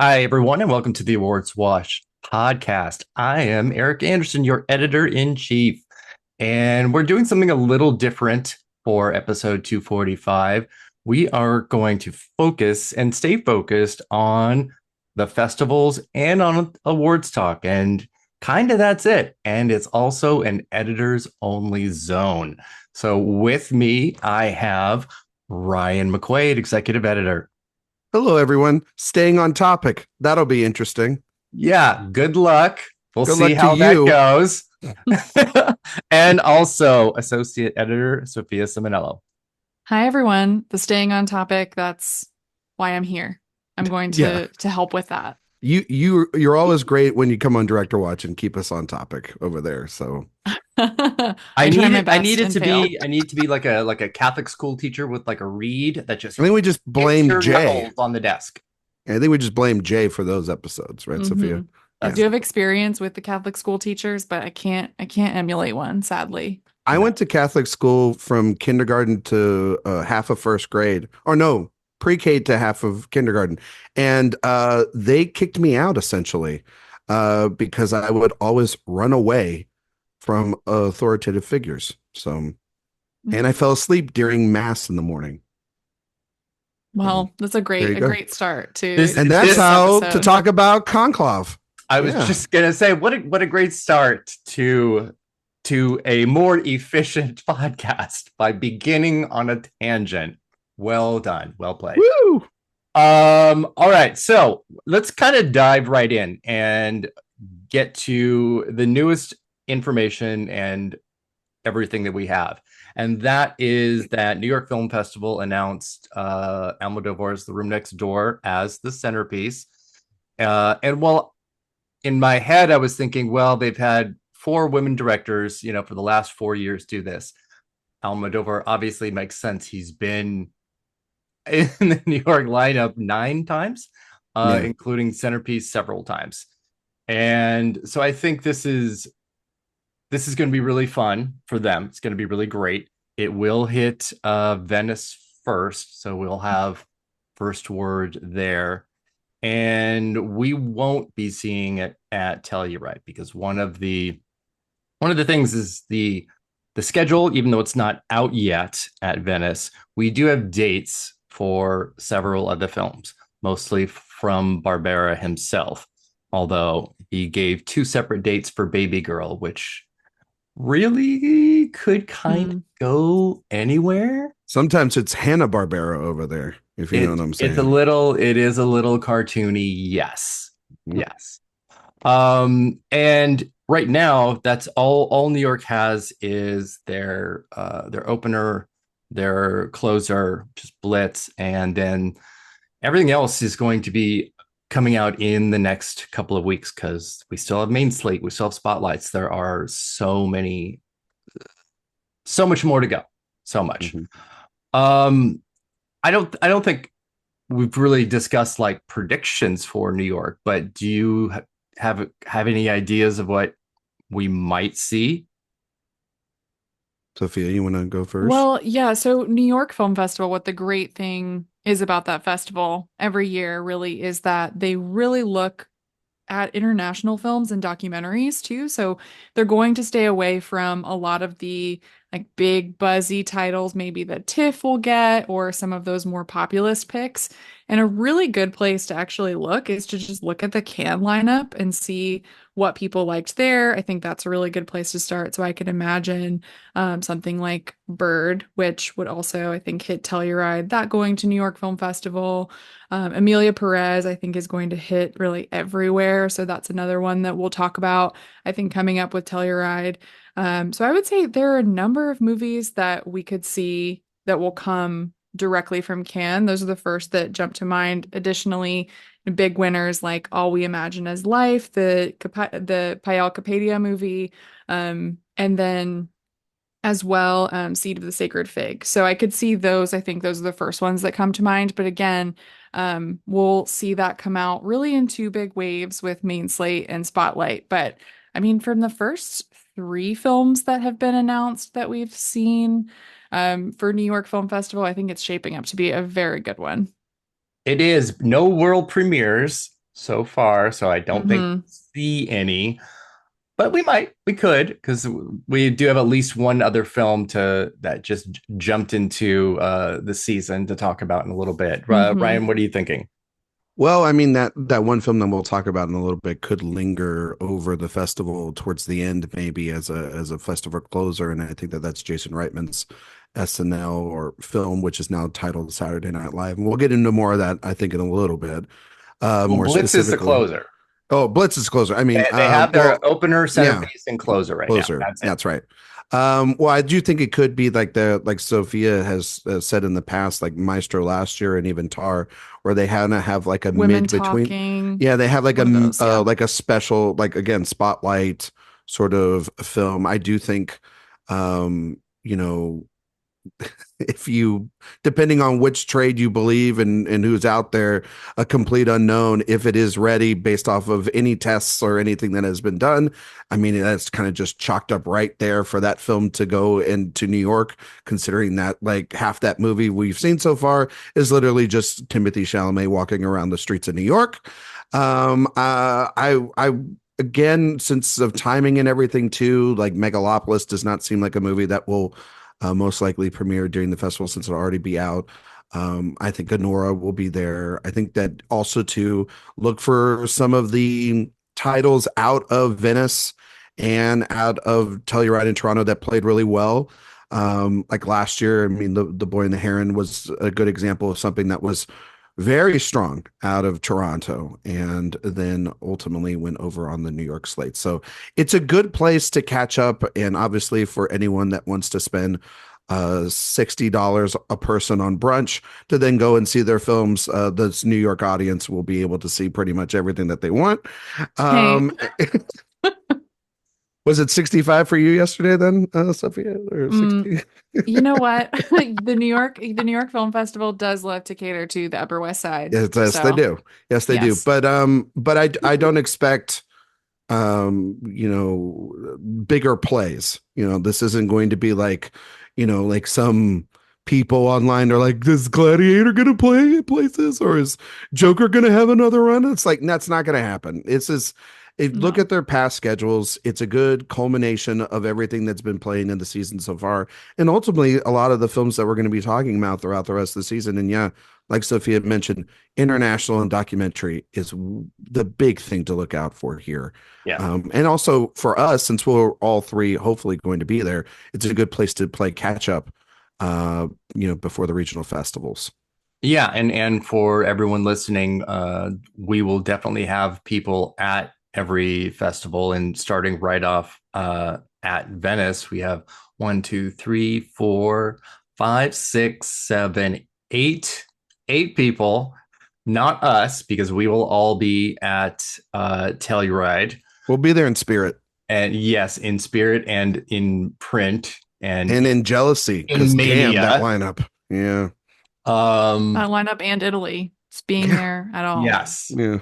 Hi, everyone, and welcome to the AwardsWatch Podcast. I am Erik Anderson, your editor-in-chief, and we're doing something a little different for episode 245. We are going to focus and stay focused on the festivals and on awards talk, and kind of that's it. And it's also an editors-only zone. So with me, I have Ryan McQuade, executive editor. Hello, everyone. Staying on topic. That'll be interesting. Yeah, good luck. We'll Good see luck to how that you. goes. And also associate editor Sophia Ciminello. Hi, everyone. The staying on topic, that's why I'm here. I'm going Yeah. to help with that. You're always great when you come on Director Watch and keep us on topic over there. So I try my best I need it and to fail. be I need to be like a Catholic school teacher with like a reed that just I think we just hits blame your Jay. knuckles on the desk. I think we just blame Jay for those episodes, right, Sophia? I do have experience with the Catholic school teachers, but I can't emulate one, sadly. I went to Catholic school from kindergarten to half of first grade, or no, pre-K to half of kindergarten, and they kicked me out essentially because I would always run away from authoritative figures. So, and I fell asleep during mass in the morning. Well, that's a great start to And that's this how episode. to talk about conclave. I was just gonna say what a great start to a more efficient podcast by beginning on a tangent. Well done, well played. Woo! All right, so let's kind of dive right in and get to the newest information and everything that we have. And that is that New York Film Festival announced Almodóvar's The Room Next Door as the centerpiece. And while in my head, I was thinking, well, they've had 4 women directors, for the last 4 years do this. Almodóvar obviously makes sense. He's been in the New York lineup 9 times, including Centerpiece several times. And so I think this is going to be really fun for them. It's going to be really great. It will hit Venice first, so we'll have first word there. And we won't be seeing it at Telluride because one of the things is the schedule, even though it's not out yet at Venice, we do have dates for several of the films, mostly from Barbera himself, although he gave 2 separate dates for Baby Girl, which really could kind of go anywhere. Sometimes it's Hanna-Barbera over there, if you know what I'm saying. It is a little cartoony, yes. Yes. And right now, that's all New York has is their opener, their closer, just Blitz, and then everything else is going to be coming out in the next couple of weeks because we still have main slate, we still have spotlights. There are so much more to go, so much. I don't think we've really discussed like predictions for New York, but do you have any ideas of what we might see? Sophia, you want to go first? Well, yeah, so New York Film Festival, what the great thing is about that festival every year really is that they really look at international films and documentaries too. So they're going to stay away from a lot of the like big buzzy titles, maybe that TIFF will get, or some of those more populist picks. And a really good place to actually look is to just look at the Cannes lineup and see what people liked there. I think that's a really good place to start. So I could imagine something like Bird, which would also, I think, hit Telluride, that going to New York Film Festival. Emilia Perez, I think, is going to hit really everywhere. So that's another one that we'll talk about, I think, coming up with Telluride. So I would say there are a number of movies that we could see that will come directly from Cannes. Those are the first that jump to mind. Additionally, big winners like All We Imagine as Life, the Payal Kapadia movie, and then as well, Seed of the Sacred Fig. So I could see those. I think those are the first ones that come to mind. But again, we'll see that come out really in 2 big waves with Main Slate and Spotlight. But I mean, from the first 3 films that have been announced that we've seen for New York Film Festival, I think it's shaping up to be a very good one. It is no world premieres, so far, so I don't think Mhm. we'll see any. But we could, because we do have at least one other film that just jumped into the season to talk about in a little bit. Mhm. Ryan, what are you thinking? Well, I mean that one film that we'll talk about in a little bit could linger over the festival towards the end, maybe as a festival closer, and I think that's Jason Reitman's SNL or film, which is now titled Saturday Night Live, and we'll get into more of that I think in a little bit, Well, more Blitz is the specifically. closer. Oh, Blitz is closer. I mean, They have their well, opener, yeah, centerpiece, and closer right now. closer. That's it. That's right. Well, I do think it could be like Sophia has said in the past, like Maestro last year and even Tar, where they have like a Women mid between. talking. Yeah, they have One of those, yeah. like a special, like again, spotlight sort of film. I do think, you know, if you, depending on which trade you believe and who's out there, a complete unknown if it is ready based off of any tests or anything that has been done. I mean, that's kind of just chalked up right there for that film to go into New York, considering that like half that movie we've seen so far is literally just Timothy Chalamet walking around the streets of New York. I again, since of timing and everything too, like Megalopolis does not seem like a movie that will most likely premiere during the festival since it'll already be out. I think Honora will be there. I think that also to look for some of the titles out of Venice and out of Telluride in Toronto that played really well. Like last year, I mean, the Boy and the Heron was a good example of something that was very strong out of Toronto and then ultimately went over on the New York slate. So it's a good place to catch up. And obviously, for anyone that wants to spend $60 a person on brunch to then go and see their films, this New York audience will be able to see pretty much everything that they want. Hey, Um, was it 65 for you yesterday then, Sophia, or mm, 60? you know what? The New York Film Festival does love to cater to the Upper West Side. Yes, they So, do. Yes, they do. yes. But I don't expect bigger plays. This isn't going to be like, like some people online are like, is Gladiator gonna play places or is Joker gonna have another run? It's like that's not gonna happen. Look No. at their past schedules. It's a good culmination of everything that's been playing in the season so far. And ultimately a lot of the films that we're going to be talking about throughout the rest of the season. And yeah, like Sophia mentioned, international and documentary is the big thing to look out for here. Yeah. And also for us, since we're all three hopefully going to be there, it's a good place to play catch up, before the regional festivals. Yeah, and for everyone listening, we will definitely have people at every festival, and starting right off at Venice, we have one, two, three, four, five, six, seven, eight people, not us, because we will all be at Telluride. We'll be there in spirit. And yes, in spirit and in print and in jealousy, because in damn mania. that lineup. Yeah. That lineup and Italy just being there at all. Yes. Yeah.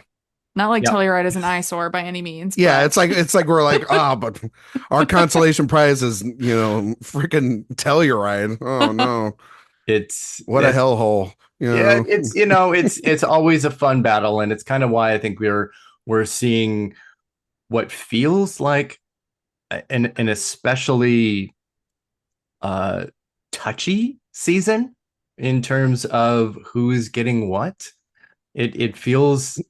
Not like Yep. Telluride is an eyesore by any means. Yeah, but it's like we're like, oh, but our consolation prize is, freaking Telluride. Oh no. What a hellhole. Yeah, it's always a fun battle, and it's kind of why I think we're seeing what feels like an especially touchy season in terms of who's getting what. It feels a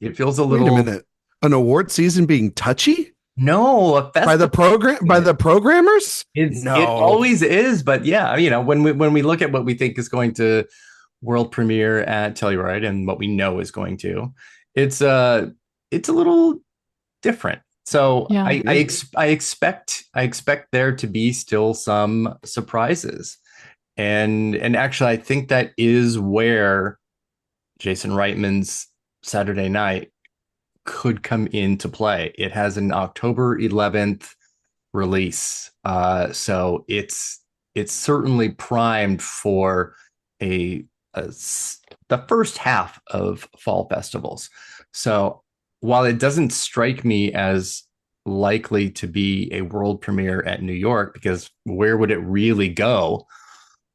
little. Wait a minute. An award season being touchy? No, a By the programmers? It always is, but yeah, when we look at what we think is going to world premiere at Telluride and what we know is going to, it's a little different. So Yeah. I expect there to be still some surprises, and actually I think that is where Jason Reitman's Saturday Night could come into play. It has an October 11th release, so it's certainly primed for the first half of fall festivals. So while it doesn't strike me as likely to be a world premiere at New York, because where would it really go?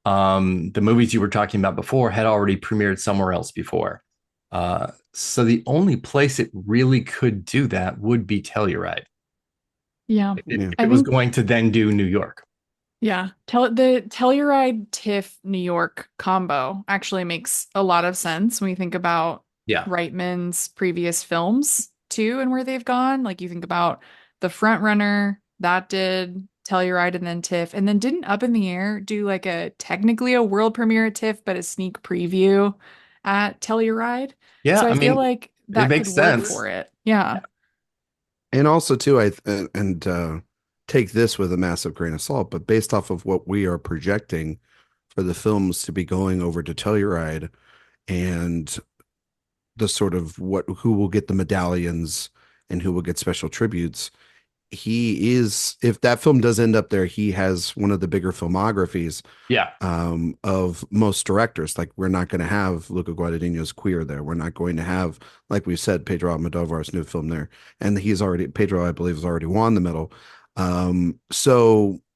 The movies you were talking about before had already premiered somewhere else before. So the only place it really could do that would be Telluride. Yeah. If I it was think, going to then do New York. yeah, the Telluride TIFF New York combo actually makes a lot of sense when you think about Yeah. Reitman's previous films too and where they've gone. Like you think about The Front Runner, that did Telluride and then TIFF, and then didn't Up in the Air do like a technically a world premiere at TIFF, but a sneak preview at Telluride. Yeah. So I I feel mean, like it that could makes work sense. for it. Yeah. And also too, take this with a massive grain of salt, but based off of what we are projecting for the films to be going over to Telluride and the sort of who will get the medallions and who will get special tributes, he is, if that film does end up there, he has one of the bigger filmographies Yeah. of most directors. Like we're not going to have Luca Guadagnino's Queer there. We're not going to have, like we said, Pedro Almodóvar's new film there. And Pedro, I believe, has already won the medal. And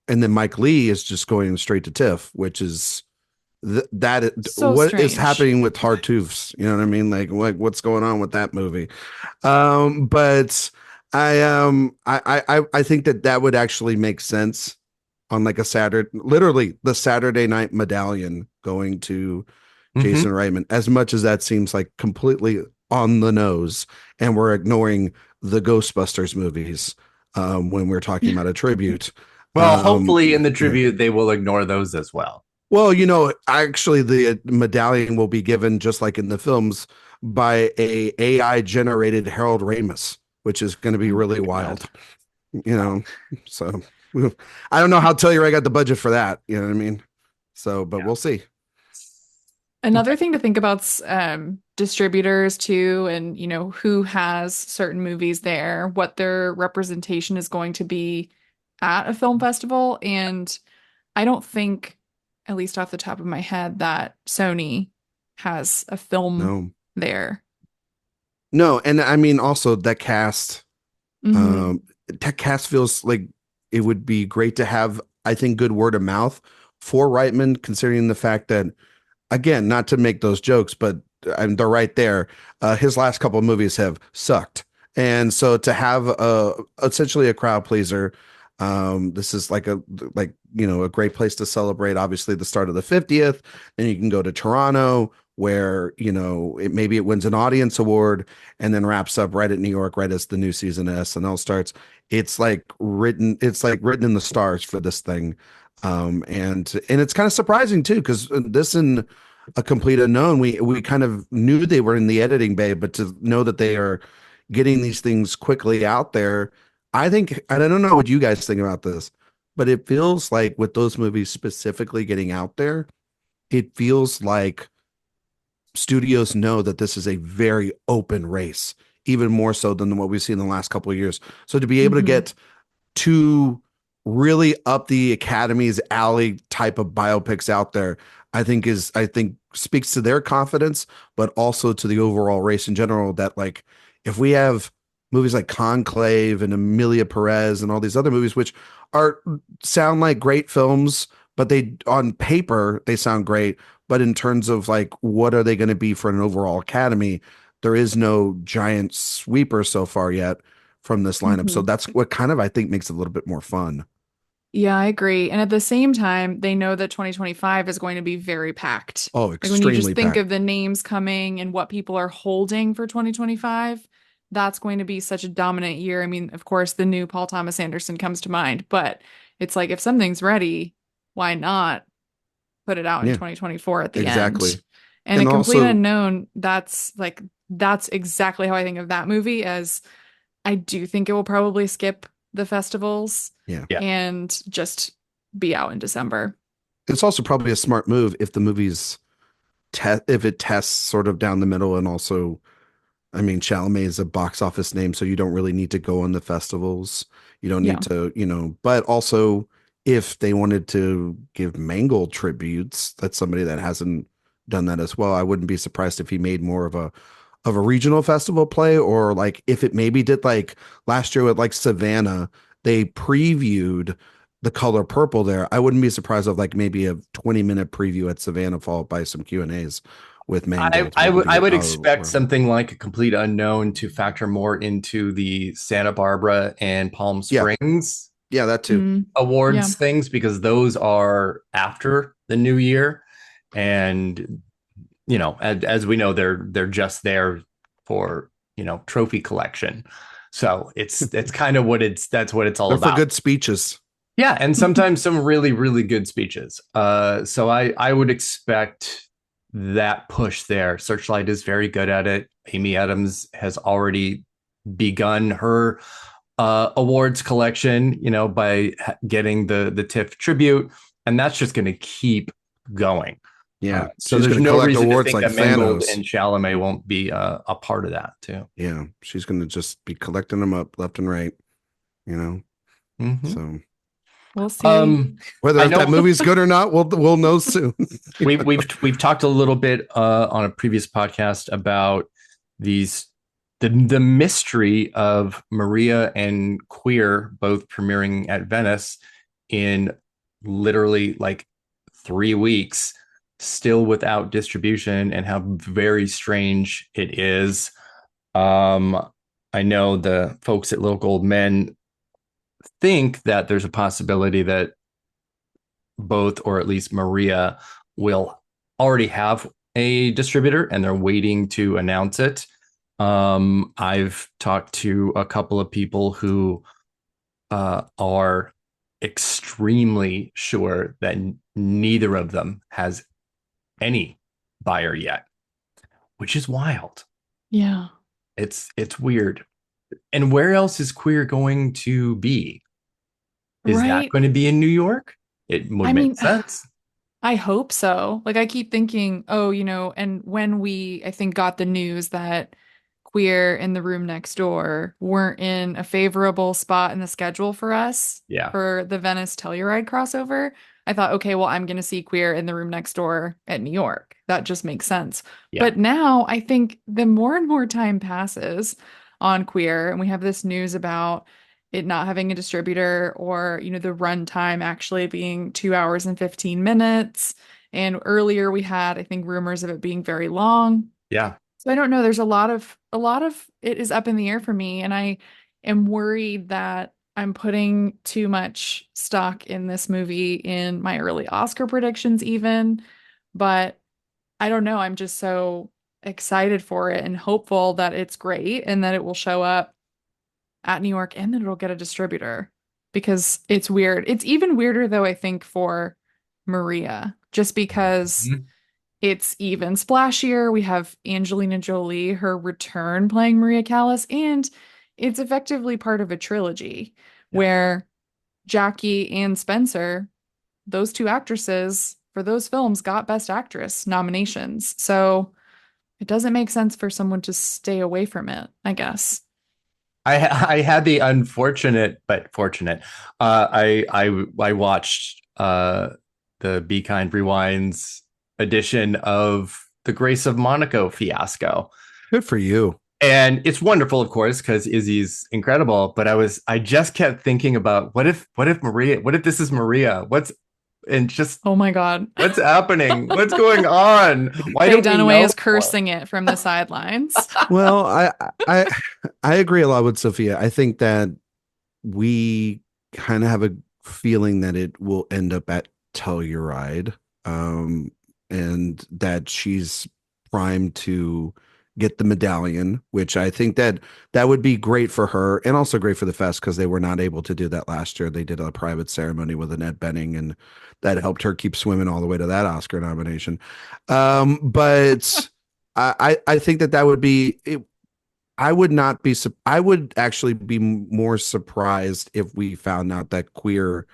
then Mike Lee is just going straight to TIFF, which is So what is strange. happening with Tartuffes? You know what I mean? Like what's going on with that movie? But I think that would actually make sense on like a Saturday, literally the Saturday night medallion going to Jason Reitman, as much as that seems like completely on the nose, and we're ignoring the Ghostbusters movies when we're talking about a tribute. Well, hopefully in the Yeah. tribute, they will ignore those as well. Well, actually the medallion will be given just like in the films by a AI generated Harold Ramis, which is going to be really wild, so I don't know how Telluride got the budget for that. You know what I mean? So, but we'll see. Another thing to think about distributors too, and who has certain movies there, what their representation is going to be at a film festival. And I don't think, at least off the top of my head, that Sony has a film there. No, and I mean also that cast. Mhm. That cast feels like it would be great to have, I think, good word of mouth for Reitman, considering the fact that, again, not to make those jokes, but they're right there. His last couple of movies have sucked. And so to have essentially a crowd pleaser, this is like a great place to celebrate, obviously, the start of the 50th. Then you can go to Toronto, where maybe it wins an audience award and then wraps up right at New York right as the new season of SNL starts. It's like written in the stars for this thing. And it's kind of surprising too, because this in A Complete Unknown, we kind of knew they were in the editing bay, but to know that they are getting these things quickly out there, I think, I don't know what you guys think about this, but it feels like with those movies specifically getting out there, it feels like studios know that this is a very open race, even more so than what we've seen in the last couple of years. So to be able to get two really up the Academy's alley type of biopics out there, I think speaks to their confidence, but also to the overall race in general, that like, if we have movies like Conclave and Emilia Perez and all these other movies, which sound like great films, but on paper, they sound great. But in terms of like, what are they going to be for an overall Academy? There is no giant sweeper so far yet from this lineup. So that's what kind of, I think, makes it a little bit more fun. Yeah, I agree. And at the same time, they know that 2025 is going to be very packed. Oh, Like when you just extremely think packed. of the names coming and what people are holding for 2025, that's going to be such a dominant year. I mean, of course, the new Paul Thomas Anderson comes to mind, but it's like, if something's ready, why not put it out in 2024 at the Exactly. end? And And A Complete also, Unknown, that's exactly how I think of that movie, as I do think it will probably skip the festivals and just be out in December. it's also probably a smart move if the movie's if it tests sort of down the middle. And also, I mean, Chalamet is a box office name, so you don't really need to go on the festivals. You don't need to, but also if they wanted to give Mangold tributes, that's somebody that hasn't done that as well. I wouldn't be surprised if he made more of a regional festival play, or like if it maybe did like last year with like Savannah, they previewed The Color Purple there. I wouldn't be surprised of like maybe a 20-minute preview at Savannah followed by some Q&As with Mangold. I would expect something like a complete unknown to factor more into the Santa Barbara and Palm Springs that too awards things, because those are after the new year, and as we know, they're just there for trophy collection. So it's kind of that's what it's all about. For good speeches. Yeah, and sometimes some really, really good speeches. So I would expect that push there. Searchlight is very good at it. Amy Adams has already begun her awards collection, by getting the TIFF tribute, and that's just going to keep going. Yeah, so there's no reason to think that Mangold and Chalamet won't be a part of that too. Yeah, she's going to just be collecting them up left and right. So. We'll see. Whether that movie's good or not, we'll know soon. We've talked a little bit on a previous podcast about the mystery of Maria and Queer both premiering at Venice in literally like 3 weeks, still without distribution, and how very strange it is. I know the folks at Little Gold Men think that there's a possibility that both, or at least Maria, will already have a distributor and they're waiting to announce it. I've talked to a couple of people who are extremely sure that neither of them has any buyer yet, which is wild. Yeah. It's weird. And where else is Queer going to be? Is that going to be in New York? It would make sense. I hope so. Like, I keep thinking, and when I think got the news that Queer and The Room Next Door weren't in a favorable spot in the schedule for us for the Venice Telluride crossover, I thought, okay, well, I'm going to see Queer in The Room Next Door at New York. That just makes sense. Yeah. But now I think the more and more time passes on Queer, and we have this news about it not having a distributor, or, the runtime actually being 2 hours and 15 minutes. And earlier we had, I think, rumors of it being very long. Yeah. So I don't know. There's a lot of it is up in the air for me. And I am worried that I'm putting too much stock in this movie in my early Oscar predictions even. But I don't know. I'm just so excited for it and hopeful that it's great and that it will show up at New York and that it'll get a distributor, because it's weird. It's even weirder though, I think, for Maria, just because it's even splashier. We have Angelina Jolie, her return, playing Maria Callas, and it's effectively part of a trilogy where Jackie and Spencer, those two actresses for those films, got Best Actress nominations. So it doesn't make sense for someone to stay away from it, I guess. I had the unfortunate but fortunate. I watched the Be Kind Rewinds edition of the Grace of Monaco fiasco. Good for you. And it's wonderful, of course, because Izzy's incredible. But I just kept thinking about what if this is Maria? Oh my God, what's happening? What's going on? Why don't Dunaway is cursing it from the sidelines? Well, I agree a lot with Sophia. I think that we kind of have a feeling that it will end up at Telluride, and that she's primed to get the medallion, which I think that would be great for her and also great for the fest, because they were not able to do that last year. They did a private ceremony with Annette Bening, and that helped her keep swimming all the way to that Oscar nomination. But I think that would be it. I would actually be more surprised if we found out that Queer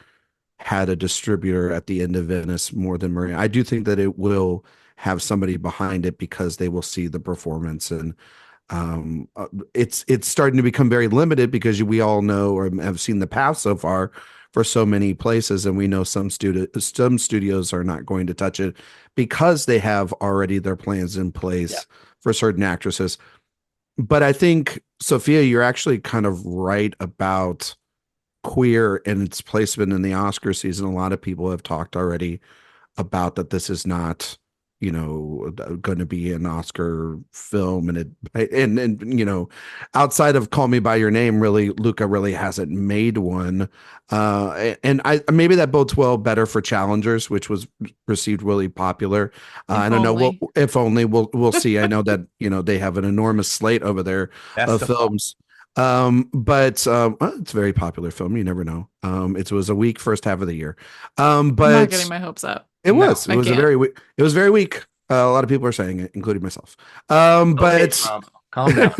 had a distributor at the end of Venice more than Maria. I do think that it will have somebody behind it, because they will see the performance, and it's starting to become very limited, because we all know or have seen the path so far for so many places, and we know some studios are not going to touch it because they have already their plans in place for certain actresses. But I think, Sophia, you're actually kind of right about Queer and its placement in the Oscar season. A lot of people have talked already about that this is not, going to be an Oscar film, and outside of Call Me by Your Name, really Luca really hasn't made one. And I maybe that bodes well better for Challengers, which was received really popular. I don't know. If only we'll see. I know that they have an enormous slate over there of films. But it's a very popular film. You never know. It was a weak first half of the year. But I'm not getting my hopes up. It was very weak. A lot of people are saying it, including myself. But calm down.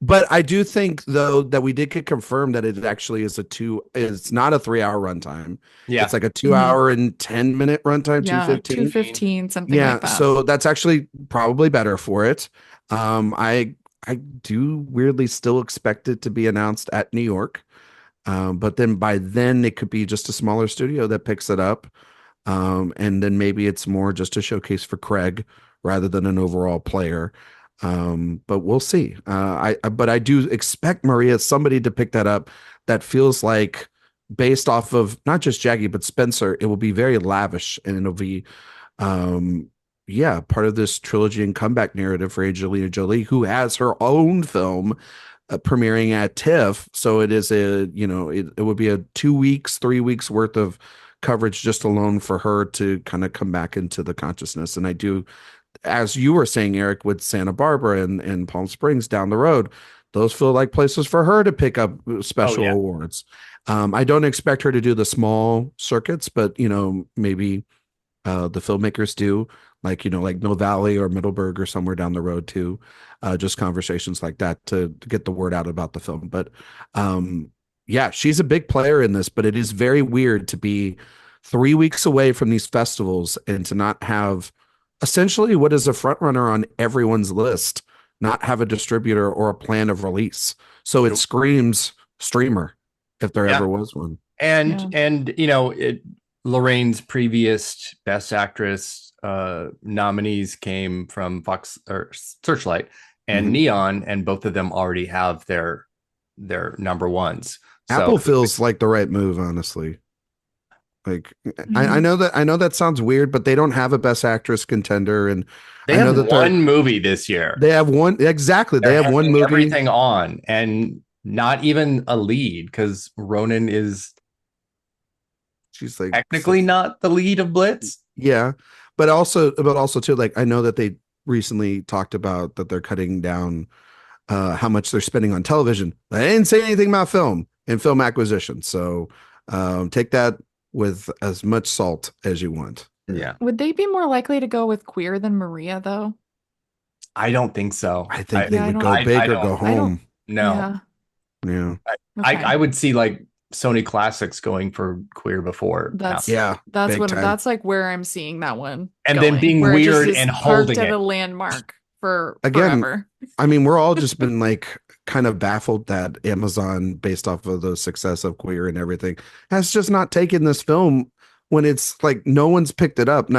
But I do think though that we did get confirmed that it actually is it's not a 3-hour runtime. Yeah. It's like a 2-hour and 10-minute runtime, 2:15, something like that. So that's actually probably better for it. I do weirdly still expect it to be announced at New York. But then by then it could be just a smaller studio that picks it up. And then maybe it's more just a showcase for Craig rather than an overall player. But we'll see. But I do expect, Maria, somebody to pick that up that feels like, based off of not just Jackie, but Spencer, it will be very lavish, and it'll be part of this trilogy and comeback narrative for Angelina Jolie, who has her own film premiering at TIFF. So it is it would be a 2 weeks, 3 weeks worth of coverage just alone for her to kind of come back into the consciousness. And I do, as you were saying, Erik, with Santa Barbara and Palm Springs down the road, those feel like places for her to pick up special awards. I don't expect her to do the small circuits, but maybe the filmmakers do, like Mill Valley or Middleburg or somewhere down the road too. Just conversations like that to get the word out about the film. But she's a big player in this, but it is very weird to be 3 weeks away from these festivals and to not have essentially what is a front runner on everyone's list, not have a distributor or a plan of release. So it screams streamer, if there ever was one. And Lorraine's previous Best Actress nominees came from Fox or Searchlight and Neon, and both of them already have their number ones. Apple feels like the right move, honestly. Like I know that sounds weird, but they don't have a Best Actress contender, and they have one movie this year. They have one exactly. They have one movie, everything on, and not even a lead because Ronan is. She's like technically not the lead of Blitz. Yeah, but also too, like I know that they recently talked about that they're cutting down how much they're spending on television. I didn't say anything about film and film acquisition, so take that with as much salt as you want. Yeah. Would they be more likely to go with queer than Maria, though? I don't think so. I think they would go big or go home. No. Yeah. I would see like Sony Classics going for queer before. That's like where I'm seeing that one. And then being weird and holding it at a landmark for again. Forever. I mean, we're all just been like kind of baffled that Amazon, based off of the success of Queer and everything, has just not taken this film when it's like no one's picked it up.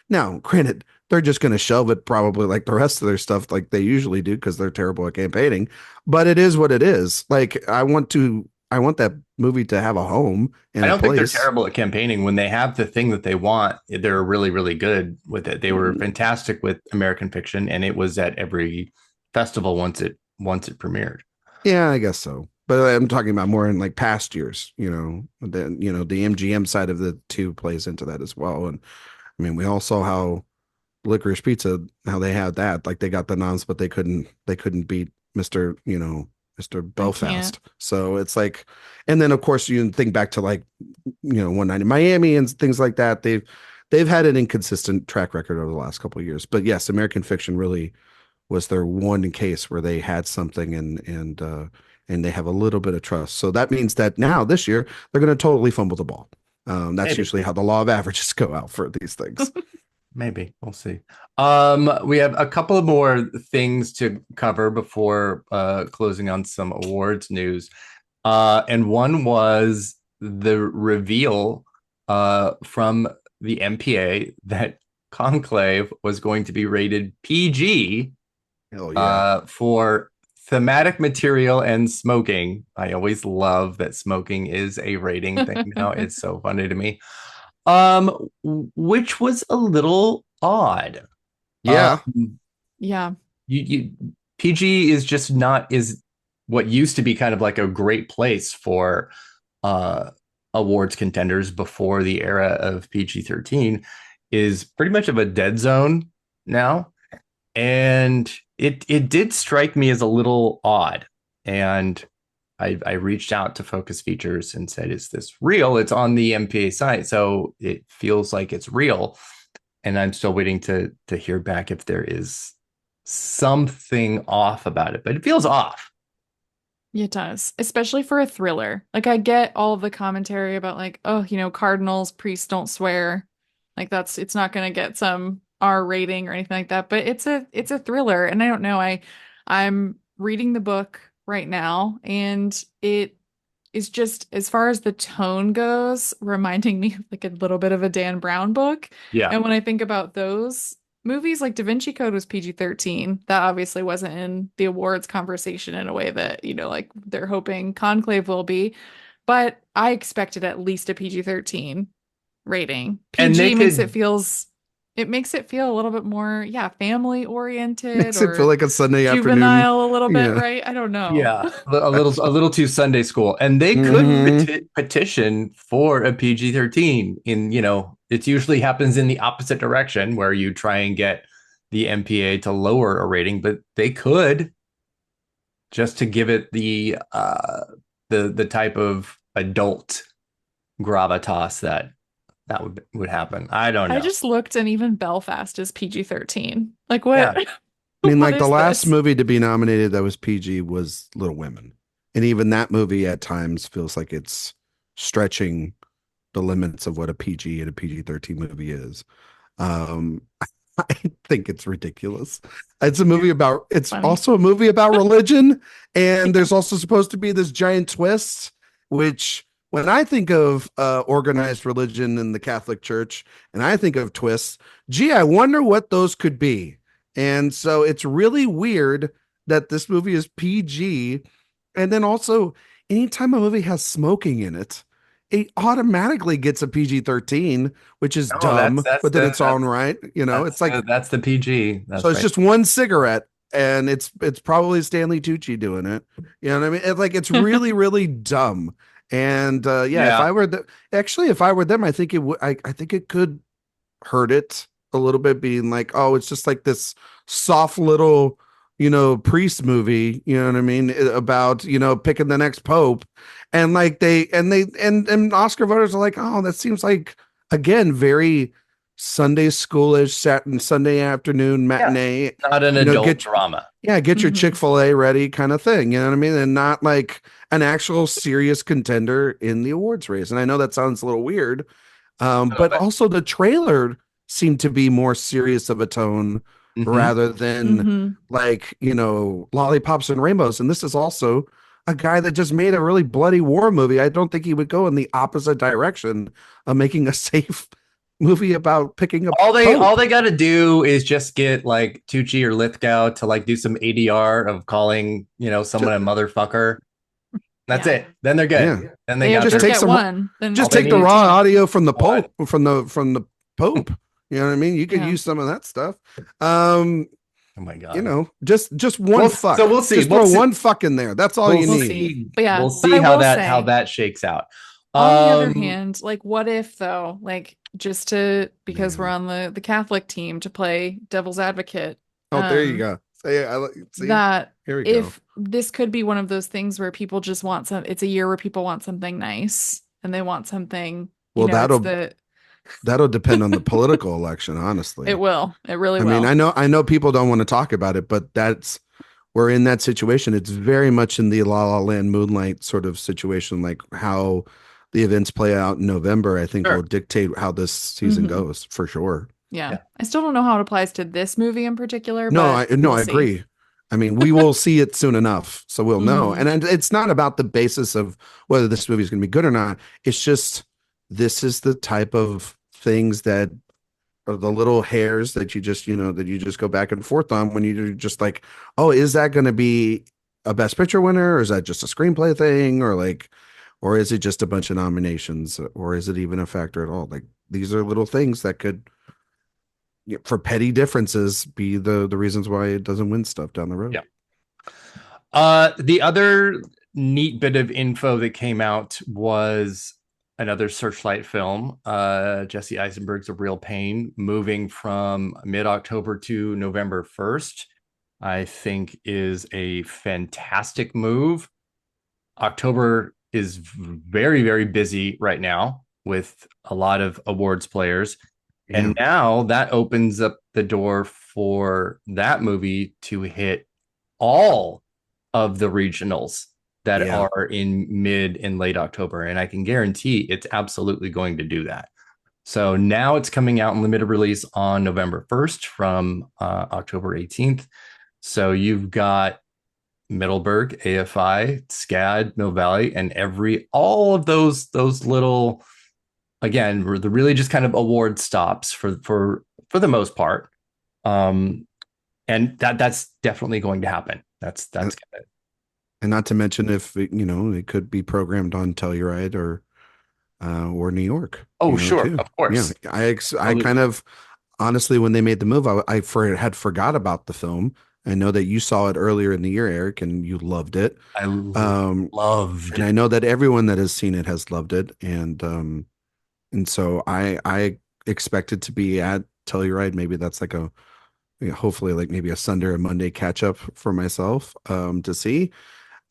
Now, granted, they're just going to shelve it probably like the rest of their stuff like they usually do because they're terrible at campaigning. But it is what it is. Like I want that movie to have a home. And I don't think they're terrible at campaigning. When they have the thing that they want, they're really, really good with it. They were fantastic with American Fiction, and it was at every festival once it premiered. Yeah, I guess so. But I'm talking about more in like past years, the MGM side of the two plays into that as well. And I mean, we all saw how Licorice Pizza, how they had that, like they got the noms, but they couldn't beat Mr. Belfast. So it's like, and then of course you think back to like, One Night in Miami and things like that. They've had an inconsistent track record over the last couple of years, but yes, American Fiction really was their one case where they had something and they have a little bit of trust. So that means that now this year they're going to totally fumble the ball. That's usually how the law of averages go out for these things. Maybe we'll see. We have a couple of more things to cover before closing on some awards news. And one was the reveal from the MPA that Conclave was going to be rated PG for thematic material and smoking. I always love that smoking is a rating thing now. It's so funny to me. Which was a little odd. Yeah. Yeah. You PG is just not is what used to be kind of like a great place for awards contenders before the era of PG-13 is pretty much of a dead zone now. And it did strike me as a little odd. And I reached out to Focus Features and said, is this real? It's on the MPA site, so it feels like it's real. And I'm still waiting to hear back if there is something off about it, but it feels off. It does, especially for a thriller. Like I get all of the commentary about like, oh, cardinals, priests don't swear. Like it's not going to get some R rating or anything like that, but it's a thriller. And I don't know, I'm reading the book right now and it is just, as far as the tone goes, reminding me of like a little bit of a Dan Brown book. Yeah. And when I think about those movies, like Da Vinci Code was PG-13. That obviously wasn't in the awards conversation in a way that, like they're hoping Conclave will be. But I expected at least a PG-13 rating. PG makes it feel a little bit more, family oriented. Makes it feel like a Sunday afternoon. Juvenile a little bit, right? I don't know. Yeah, a little too Sunday school. And they could petition for a PG-13 in, it usually happens in the opposite direction where you try and get the MPA to lower a rating, but they could just to give it the type of adult gravitas that would happen. I don't know. I just looked and even Belfast is PG-13. Like what? Yeah. I mean, like the last movie to be nominated that was PG was Little Women. And even that movie at times feels like it's stretching the limits of what a PG and a PG-13 movie is. I think it's ridiculous. It's a movie also a movie about religion. And there's also supposed to be this giant twist, which when I think of organized religion in the Catholic Church and I think of twists, I wonder what those could be. And so it's really weird that this movie is PG. And then also, anytime a movie has smoking in it, it automatically gets a PG-13, which is dumb, but then it's on right. It's like that's the PG. So it's just one cigarette. And it's probably Stanley Tucci doing it. You know what I mean? It's really, really dumb. And if I were them, I think it would. I think it could hurt it a little bit, being like, oh, it's just like this soft little, priest movie. You know what I mean? About picking the next pope, and like and Oscar voters are like, oh, that seems like again very Sunday schoolish, Sunday afternoon matinee. Yeah, not an adult drama. Yeah, get your Chick-fil-A ready kind of thing. You know what I mean? And not like an actual serious contender in the awards race. And I know that sounds a little weird, but also the trailer seemed to be more serious of a tone rather than like, lollipops and rainbows. And this is also a guy that just made a really bloody war movie. I don't think he would go in the opposite direction of making a safe movie about picking up all they got to do is just get like Tucci or Lithgow to like do some ADR of calling someone a motherfucker. That's it. Then they're good. Yeah. Then they got just take the raw audio from the Pope from the Pope. You know what I mean? You could use some of that stuff. Oh my god! Just one fuck. So we'll see. Just throw one fuck in there. That's all you need. But we'll see how that shakes out. On the other hand, like what if though, like just because we're on the Catholic team to play devil's advocate. Oh, there you go. See that here we if go. This could be one of those things where people just want it's a year where people want something nice and they want something. Well, that'll depend on the political election, honestly. It will. It really will. I mean, I know people don't want to talk about it, but we're in that situation. It's very much in the La La Land Moonlight sort of situation, like how the events play out in November, I think will dictate how this season goes for sure. Yeah. I still don't know how it applies to this movie in particular. I agree. I mean, we will see it soon enough, so we'll know. And it's not about the basis of whether this movie is going to be good or not. It's just, this is the type of things that are the little hairs that you just, that you just go back and forth on when you're just like, oh, is that going to be a Best Picture winner? Or is that just a screenplay thing? Or is it just a bunch of nominations, or is it even a factor at all? Like, these are little things that could for petty differences be the reasons why it doesn't win stuff down the road. Yeah. The other neat bit of info that came out was another Searchlight film, Jesse Eisenberg's A Real Pain, moving from mid-October to November 1st, I think is a fantastic move. October is very, very busy right now with a lot of awards players. Yeah. And now that opens up the door for that movie to hit all of the regionals that are in mid and late October. And I can guarantee it's absolutely going to do that. So now it's coming out in limited release on November 1st from October 18th. So you've got Middleburg, AFI, SCAD, Mill Valley, and all of those little, again, the really just kind of award stops for the most part. And that's definitely going to happen. That's good. And not to mention if it could be programmed on Telluride or New York. Oh, sure, too. Of course. Yeah, I kind of honestly, when they made the move, I had forgot about the film. I know that you saw it earlier in the year, Erik, and you loved it. I loved it. And I know that everyone that has seen it has loved it. And so I expected to be at Telluride. Maybe that's like hopefully like maybe a Sunday or Monday catch up for myself to see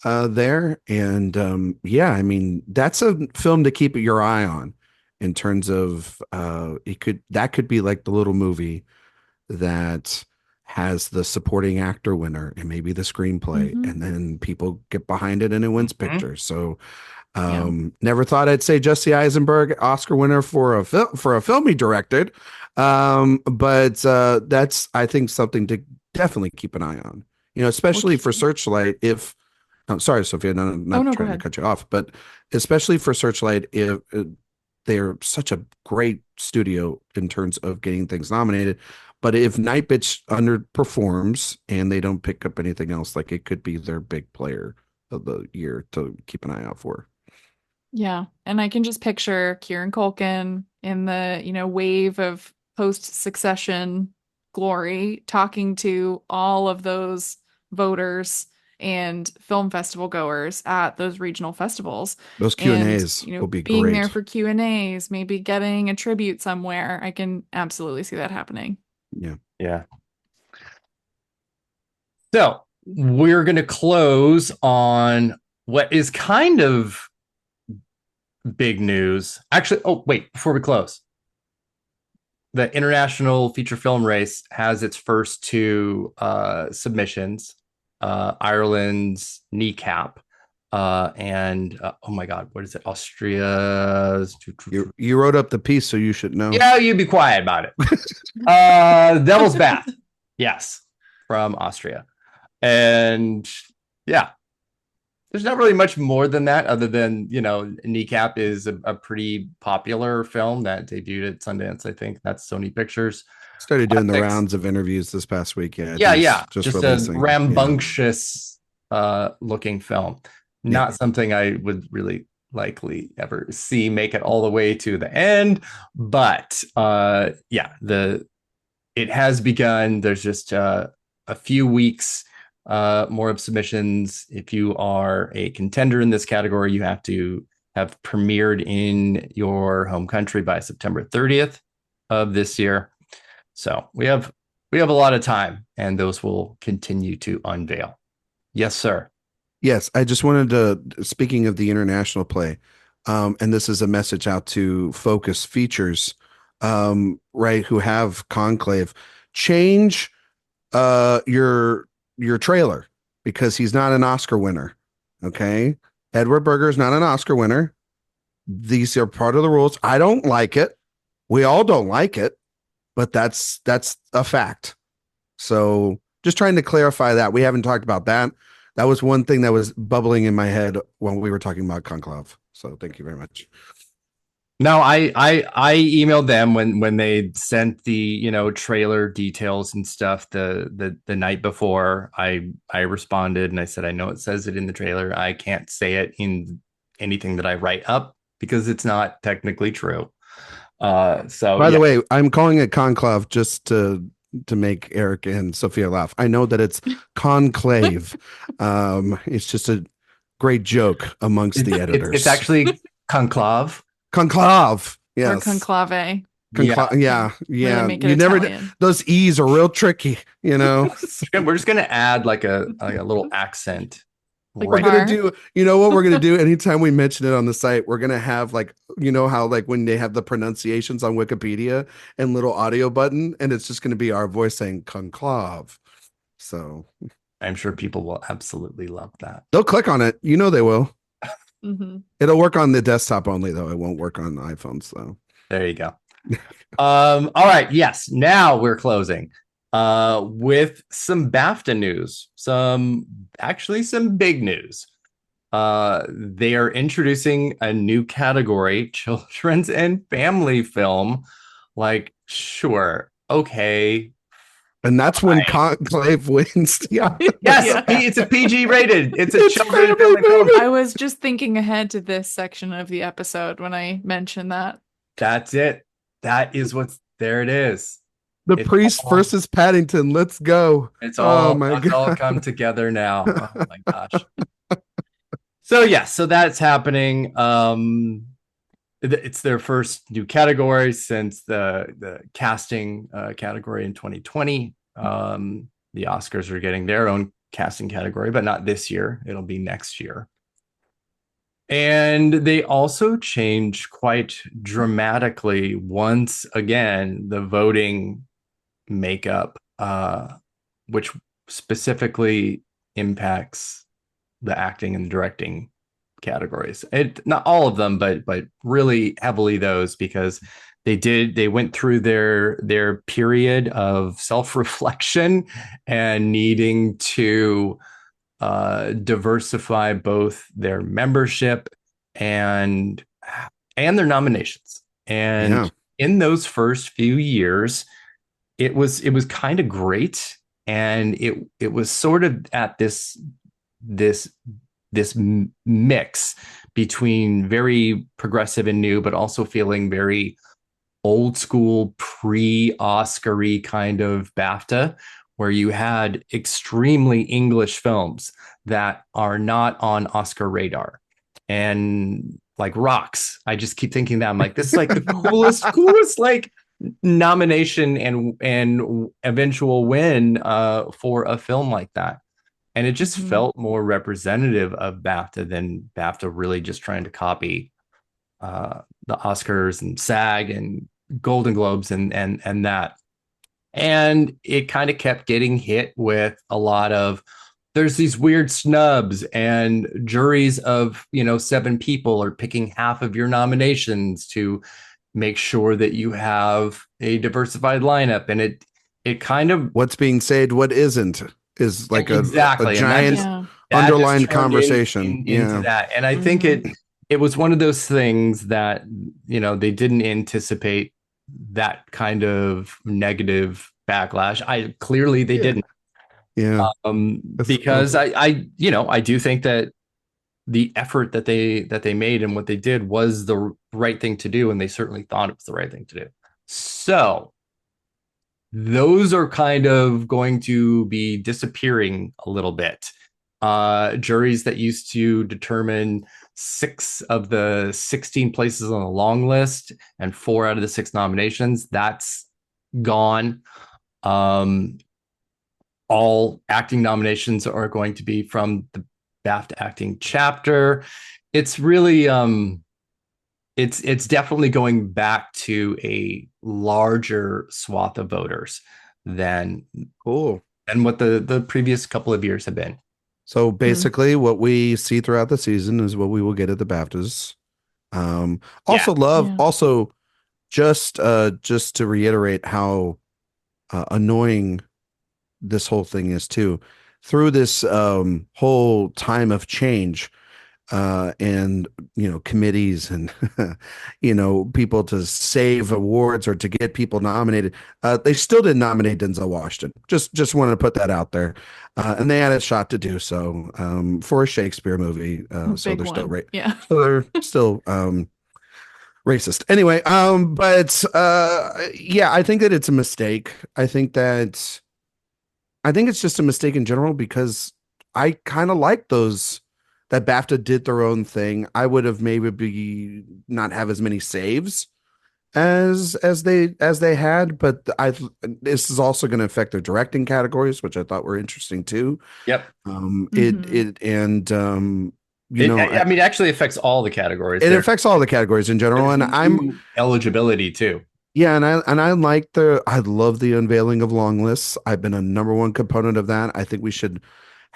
there. And I mean, that's a film to keep your eye on in terms of that could be like the little movie that has the supporting actor winner and maybe the screenplay, and then people get behind it and it wins pictures. So never thought I'd say Jesse Eisenberg Oscar winner for a film he directed. But that's, I think, something to definitely keep an eye on, especially for Searchlight. If I'm sorry, Sophia, not trying to cut you off, but especially for Searchlight, if they're such a great studio in terms of getting things nominated. But if Night Bitch underperforms and they don't pick up anything else, like it could be their big player of the year to keep an eye out for. Yeah. And I can just picture Kieran Culkin in the, wave of post-Succession glory talking to all of those voters and film festival goers at those regional festivals. Those Q&As will be being great. There for Q&As, maybe getting a tribute somewhere. I can absolutely see that happening. Yeah. So we're going to close on what is kind of big news. Actually, before we close, the International Feature Film Race has its first two submissions. Ireland's Kneecap and oh my God, what is it? Austria's. You wrote up the piece, so you should know. Yeah, you be quiet about it. Devil's Bath, yes, from Austria, and yeah, there's not really much more than that, other than Kneecap is a pretty popular film that debuted at Sundance. I think that's Sony Pictures. Started doing the rounds of interviews this past week. Just a rambunctious looking film. Not something I would really likely ever see make it all the way to the end, but it has begun. There's just a few weeks more of submissions. If you are a contender in this category, you have to have premiered in your home country by September 30th of this year. So we have a lot of time, and those will continue to unveil. Yes, sir. Yes, I just wanted to, speaking of the international play, and this is a message out to Focus Features, right, who have Conclave, change your trailer, because he's not an Oscar winner. Okay, Edward Berger's not an Oscar winner. These are part of the rules. I don't like it. We all don't like it. But that's a fact. So just trying to clarify that. We haven't talked about that. That was one thing that was bubbling in my head when we were talking about Conclave. So thank you very much. No, I emailed them when they sent the trailer details and stuff the night before. I responded and I said, I know it says it in the trailer. I can't say it in anything that I write up because it's not technically true. So By the way, I'm calling it conclave just to make Erik and Sophia laugh. I know that it's conclave. It's just a great joke amongst the editors. It's actually conclave. Conclave. Yes. Or conclave. Yeah. Really make it You never Italian. those E's are real tricky, you know. We're just gonna add like a little accent. Like We're car. gonna do, you know what we're gonna do anytime we mention it on the site, we're gonna have like, you know how like when they have the pronunciations on Wikipedia and little audio button, and it's just gonna be our voice saying conclave. So I'm sure people will absolutely love that. they'll click on it, you know they will. Mm-hmm. It'll work on the desktop only though. It won't work on iPhones though. There you go. All right. Yes. Now we're closing with some BAFTA news. Some big news. They are introducing a new category, children's and family film. Like, sure, okay. And that's when Conclave wins. Yeah. Yes, Yeah. it's a PG rated. It's a It's children's and family family film. I was just thinking ahead to this section of the episode when I mentioned that. That's it. That is there it is. The It's Priest all- versus Paddington. Let's go. It's all, Oh my it's all God. come together now. Oh my gosh. So that's happening. It's their first new category since the casting category in 2020. The Oscars are getting their own casting category, but not this year. It'll be next year. And they also changed quite dramatically once again the voting makeup, which specifically impacts the acting and directing categories. Not all of them, but really heavily those, because they went through their period of self-reflection and needing to diversify both their membership and their nominations. And in those first few years, it was kind of great, and it was sort of at this mix between very progressive and new, but also feeling very old school pre-Oscar-y kind of BAFTA, where you had extremely English films that are not on Oscar radar. And like Rocks, I just keep thinking that I'm like, this is like the coolest like nomination and eventual win for a film like that. And it just felt more representative of BAFTA than BAFTA really just trying to copy the Oscars and SAG and Golden Globes and that. And it kind of kept getting hit with a lot of, there's these weird snubs, and juries of 7 people are picking half of your nominations to make sure that you have a diversified lineup. And it kind of, what's being said, what isn't, is like a giant underlined conversation into that. And I think it was one of those things that they didn't anticipate that kind of negative backlash. They didn't. Because I do think that the effort that they made and what they did was the right thing to do, and they certainly thought it was the right thing to do. So those are kind of going to be disappearing a little bit. Juries that used to determine 6 of the 16 places on the long list and 4 out of the 6 nominations, that's gone. All acting nominations are going to be from the BAFTA acting chapter. It's really it's definitely going back to a larger swath of voters than what the previous couple of years have been. So basically what we see throughout the season is what we will get at the BAFTAs. Also just to reiterate how annoying this whole thing is too, through this whole time of change, and committees and people to save awards or to get people nominated, they still didn't nominate Denzel Washington. Just wanted to put that out there, and they had a shot to do so for a Shakespeare movie, so they're still so they're still Racist. Anyway, but yeah, I think that it's a mistake. I think it's just a mistake in general because I kind of like those that BAFTA did their own thing. I would have maybe not have as many saves as they had, but this is also going to affect their directing categories, which I thought were interesting too. Yep. It and I mean, it actually affects all the categories. It affects all the categories in general, and I'm eligibility too. Yeah, and I love the unveiling of long lists. I've been a number one component of that. I think we should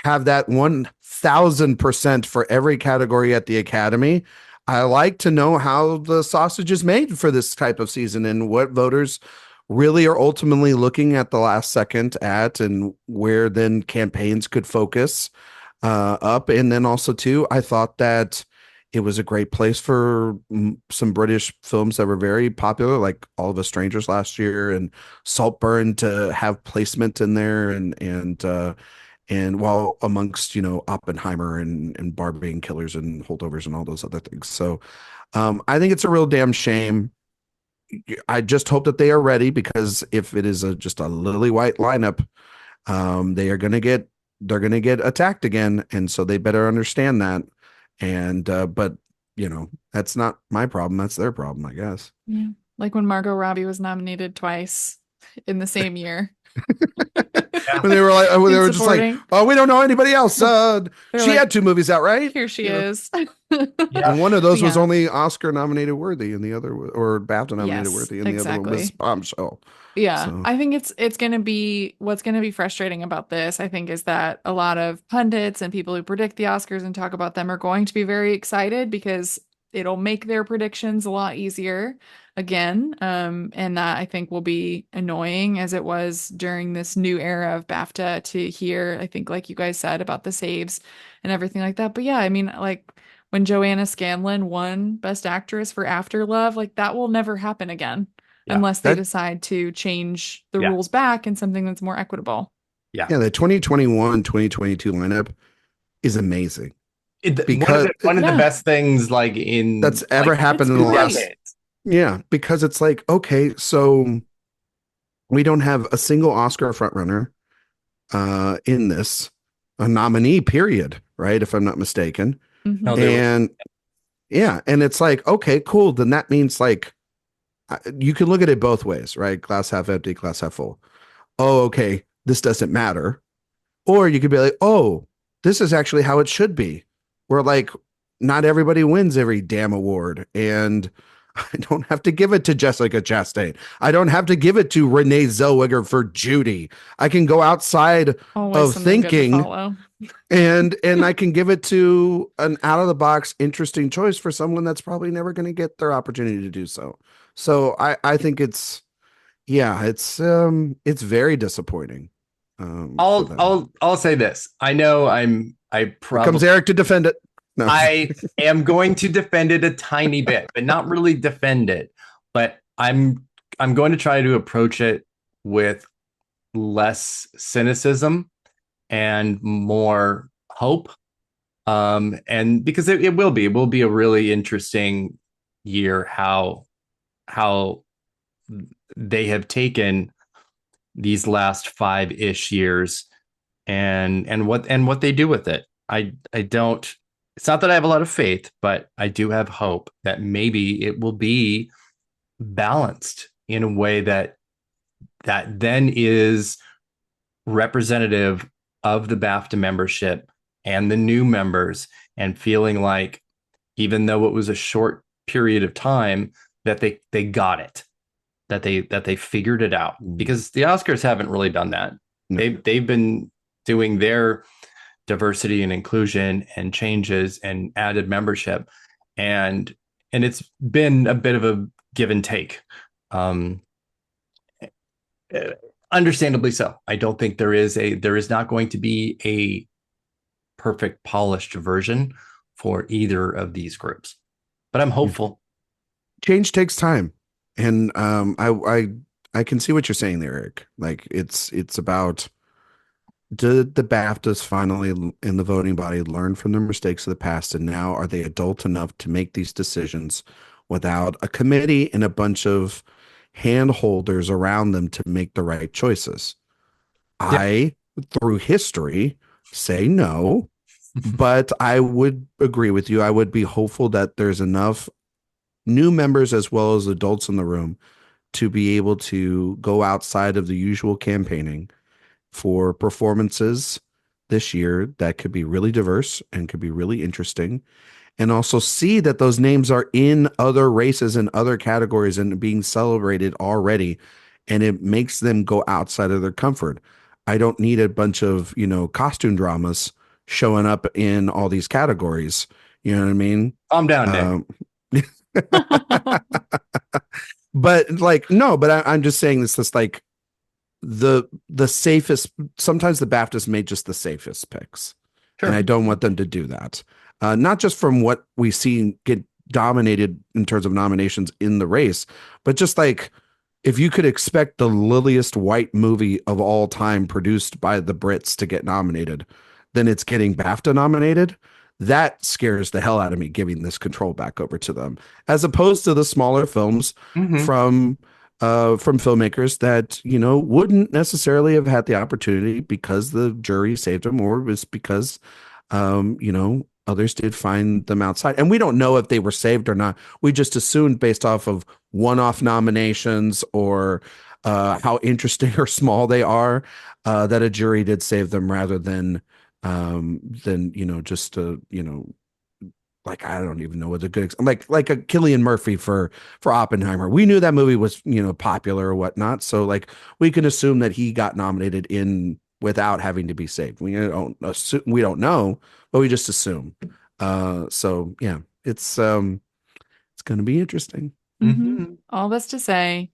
have that 1000% for every category at the Academy. I like to know how the sausage is made for this type of season and what voters really are ultimately looking at the last second at, and where then campaigns could focus up. And then also too, I thought that it was a great place for some British films that were very popular, like All of Us Strangers last year and Saltburn, to have placement in there, and while amongst Oppenheimer and Barbie and Killers and Holdovers and all those other things. So I think it's a real damn shame. I just hope that they are ready, because if it is just a lily white lineup, they're gonna get attacked again, and so they better understand that. And but that's not my problem, that's their problem, I guess. Yeah, like when Margot Robbie was nominated twice in the same year. When they were just like, oh, we don't know anybody else. She had 2 movies out, right? Here she is. And one of those was only Oscar nominated worthy, and the other, or BAFTA nominated worthy, and the other one was Bombshell. Yeah, so. I think it's going to be, what's going to be frustrating about this, I think, is that a lot of pundits and people who predict the Oscars and talk about them are going to be very excited, because it'll make their predictions a lot easier again. And that, I think, will be annoying, as it was during this new era of BAFTA, to hear, I think, like you guys said, about the saves and everything like that. But yeah, I mean, like when Joanna Scanlon won Best Actress for Afterlove, like that will never happen again. Yeah, unless they decide to change the rules back in something that's more equitable. Yeah, the 2021-2022 lineup is amazing. Because one of the best things that's ever happened in the last. Yeah, because it's like, okay, so we don't have a single Oscar frontrunner in this, a nominee, period, right? If I'm not mistaken. Mm-hmm. And it's like, okay, cool. Then that means like, you can look at it both ways, right? Glass half empty, glass half full. Oh, okay, this doesn't matter. Or you could be like, oh, this is actually how it should be. Where like, not everybody wins every damn award. And I don't have to give it to Jessica Chastain. I don't have to give it to Renee Zellweger for Judy. I can go outside of thinking and I can give it to an out of the box interesting choice for someone that's probably never going to get their opportunity to do so. So I think it's very disappointing. I'll say this. I know comes Erik to defend it. No. I am going to defend it a tiny bit, but not really defend it. But I'm going to try to approach it with less cynicism and more hope. And because it will be a really interesting year, how they have taken these last 5-ish years and what they do with it. I don't, it's not that I have a lot of faith, but I do have hope that maybe it will be balanced in a way that then is representative of the BAFTA membership and the new members, and feeling like, even though it was a short period of time, that they got it, that they figured it out, because the Oscars haven't really done that. They've been doing their diversity and inclusion and changes and added membership, and it's been a bit of a give and take, understandably so. I don't think there is not going to be a perfect polished version for either of these groups, but I'm hopeful. Change takes time, and I can see what you're saying there, Erik. Like it's about, did the BAFTAs finally in the voting body learn from their mistakes of the past, and now are they adult enough to make these decisions without a committee and a bunch of hand holders around them to make the right choices. Yeah. I, through history, say no, but I would agree with you. I would be hopeful that there's enough new members as well as adults in the room to be able to go outside of the usual campaigning for performances this year that could be really diverse and could be really interesting, and also see that those names are in other races and other categories and being celebrated already, and it makes them go outside of their comfort. I don't need a bunch of, costume dramas showing up in all these categories. You know what I mean? Calm down, Nick. But like, no, but I'm just saying this like the safest, sometimes the BAFTAs made just the safest picks. Sure. And I don't want them to do that. Not just from what we see get dominated in terms of nominations in the race, but just like, if you could expect the liliest white movie of all time produced by the Brits to get nominated, then it's getting BAFTA nominated. That scares the hell out of me, giving this control back over to them, as opposed to the smaller films from filmmakers that, wouldn't necessarily have had the opportunity because the jury saved them, or was because, others did find them outside. And we don't know if they were saved or not. We just assumed based off of one-off nominations or how interesting or small they are, that a jury did save them, rather than just like, I don't even know what a good, like a Cillian Murphy for Oppenheimer. We knew that movie was, popular or whatnot. So like, we can assume that he got nominated in without having to be saved. We don't assume, we don't know, but we just assume. So yeah, it's going to be interesting. All this to say,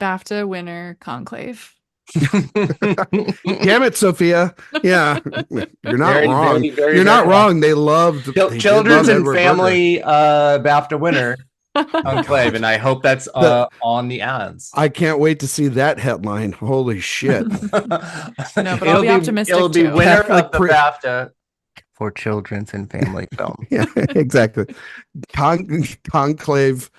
BAFTA winner Conclave. Damn it, Sophia. Yeah, you're not wrong. You're not wrong. They loved Children's and Family BAFTA winner Conclave, and I hope that's on the ads. I can't wait to see that headline. Holy shit. No, but I'll be optimistic. It'll be too. winner of the BAFTA for children's and family film. Yeah, exactly. Conclave,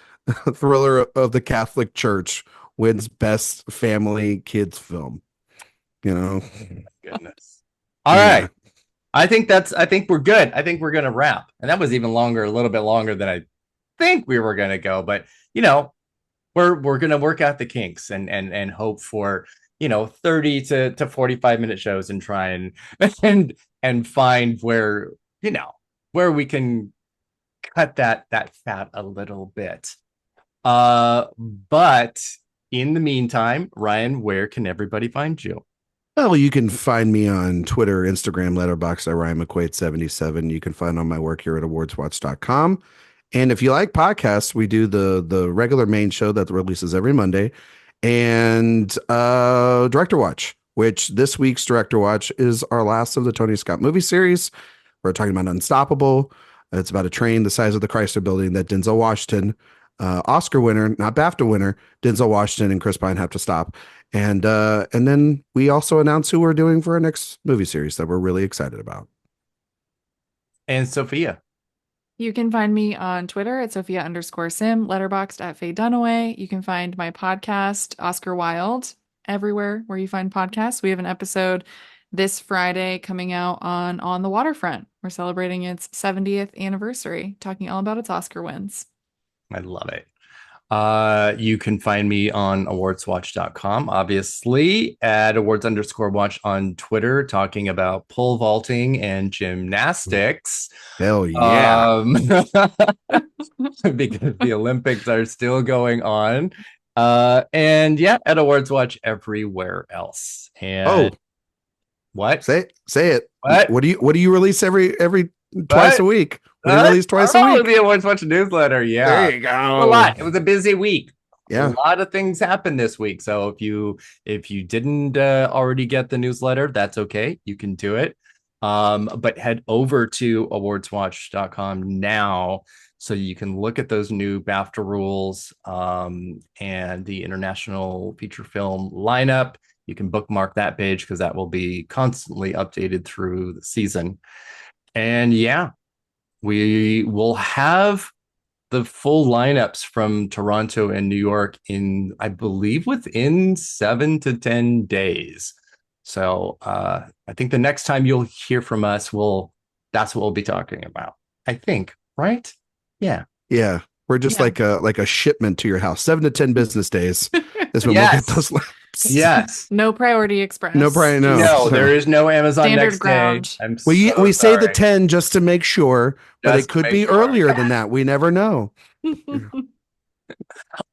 thriller of the Catholic Church, wins best family kids film. Goodness. All right. I think we're good. I think we're gonna wrap. And that was even longer, a little bit longer than I think we were gonna go. But we're gonna work out the kinks and hope for 30 to 45-minute shows, and try and find where we can cut that fat a little bit. But in the meantime, Ryan, where can everybody find you? Well, you can find me on Twitter, Instagram, Letterboxd at Ryan McQuade 77. You can find all my work here at AwardsWatch.com. And if you like podcasts, we do the regular main show that releases every Monday, and Director Watch, which this week's Director Watch is our last of the Tony Scott movie series. We're talking about Unstoppable. It's about a train the size of the Chrysler Building that Denzel Washington, Oscar winner, not BAFTA winner, Denzel Washington and Chris Pine have to stop. And then we also announce who we're doing for our next movie series that we're really excited about. And Sophia. You can find me on Twitter at Sophia_Sim, Letterboxd at Faye Dunaway. You can find my podcast, Oscar Wilde, everywhere where you find podcasts. We have an episode this Friday coming out on the Waterfront. We're celebrating its 70th anniversary, talking all about its Oscar wins. I love it. You can find me on awardswatch.com, obviously, at awards_watch on Twitter, talking about pole vaulting and gymnastics. Hell yeah. Because the Olympics are still going on. And yeah, at Awards Watch everywhere else. And what? Say it. What? What do you release every twice a week? We release twice a week. The Awards Watch newsletter. Yeah. There you go. A lot. It was a busy week. Yeah. A lot of things happened this week. So if you didn't already get the newsletter, that's okay. You can do it. But head over to awardswatch.com now so you can look at those new BAFTA rules and the international feature film lineup. You can bookmark that page because that will be constantly updated through the season. And yeah, we will have the full lineups from Toronto and New York in, I believe, within 7 to 10 days. So I think the next time you'll hear from us, that's what we'll be talking about. I think, right? Yeah. Yeah. We're just like a shipment to your house. 7 to 10 business days is when we'll get those laps. Yes. No Priority Express. No priority. No, there is no Amazon Standard next ground. day. We say the 10 just to make sure, but Just it could to be make sure. earlier than that. We never know.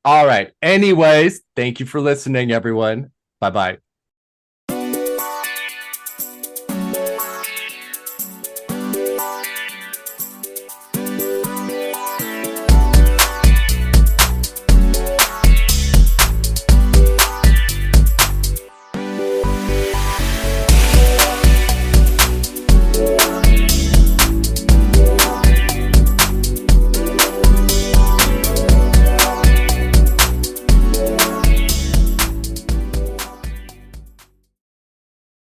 All right. Anyways, thank you for listening, everyone. Bye-bye.